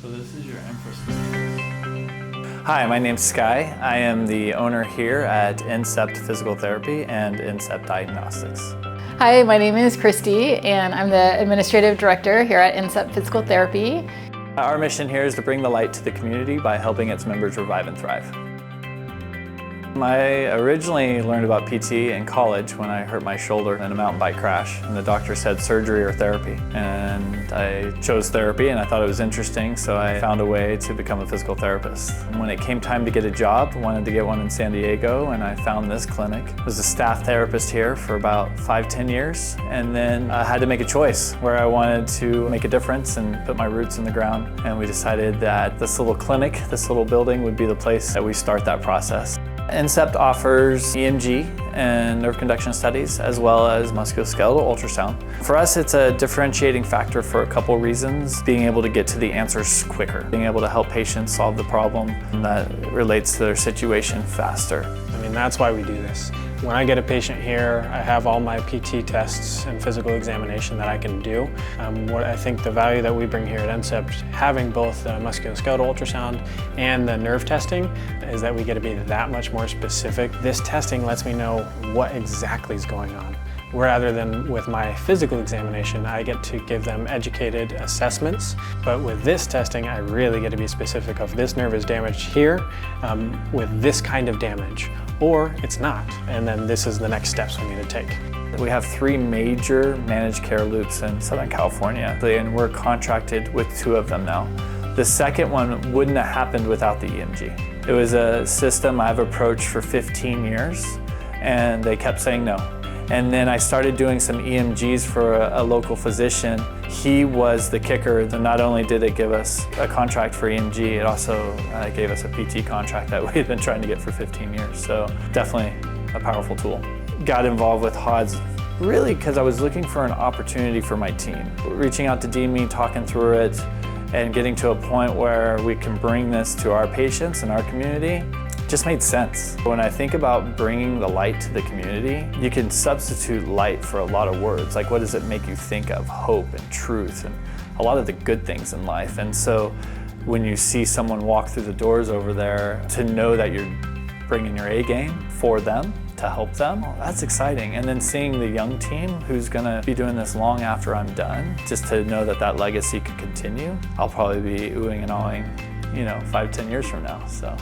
So this is your infrastructure. Hi, my name's Skye. I am the owner here at Incept Physical Therapy and Incept Diagnostics. Hi, my name is Christy and I'm the Administrative Director here at Incept Physical Therapy. Our mission here is to bring the light to the community by helping its members revive and thrive. I originally learned about PT in college when I hurt my shoulder in a mountain bike crash, and the doctor said surgery or therapy. And I chose therapy and I thought it was interesting, so I found a way to become a physical therapist. And when it came time to get a job, I wanted to get one in San Diego, and I found this clinic. I was a staff therapist here for about 5-10 years, and then I had to make a choice where I wanted to make a difference and put my roots in the ground. And we decided that this little clinic, this little building would be the place that we start that process. Incept offers EMG and nerve conduction studies, as well as musculoskeletal ultrasound. For us, it's a differentiating factor for a couple reasons. Being able to get to the answers quicker, being able to help patients solve the problem that relates to their situation faster. I mean, that's why we do this. When I get a patient here, I have all my PT tests and physical examination that I can do. What I think the value that we bring here at Incept, having both the musculoskeletal ultrasound and the nerve testing, is that we get to be that much more specific. This testing lets me know what exactly is going on. Rather than with my physical examination, I get to give them educated assessments. But with this testing, I really get to be specific of this nerve is damaged here with this kind of damage, or it's not. And then this is the next steps we need to take. We have 3 major managed care loops in Southern California, and we're contracted with 2 of them now. The second one wouldn't have happened without the EMG. It was a system I've approached for 15 years, and they kept saying no. And then I started doing some EMGs for a local physician. He was the kicker. Not only did it give us a contract for EMG, it also gave us a PT contract that we had been trying to get for 15 years. So definitely a powerful tool. Got involved with HODS really because I was looking for an opportunity for my team. Reaching out to Demi, talking through it, and getting to a point where we can bring this to our patients and our community just made sense. When I think about bringing the light to the community, you can substitute light for a lot of words. Like, what does it make you think of? Hope and truth and a lot of the good things in life. And so when you see someone walk through the doors over there, to know that you're bringing your A game for them, to help them, well, that's exciting. And then seeing the young team who's gonna be doing this long after I'm done, just to know that that legacy could continue, I'll probably be oohing and awing, 5-10 years from now. So.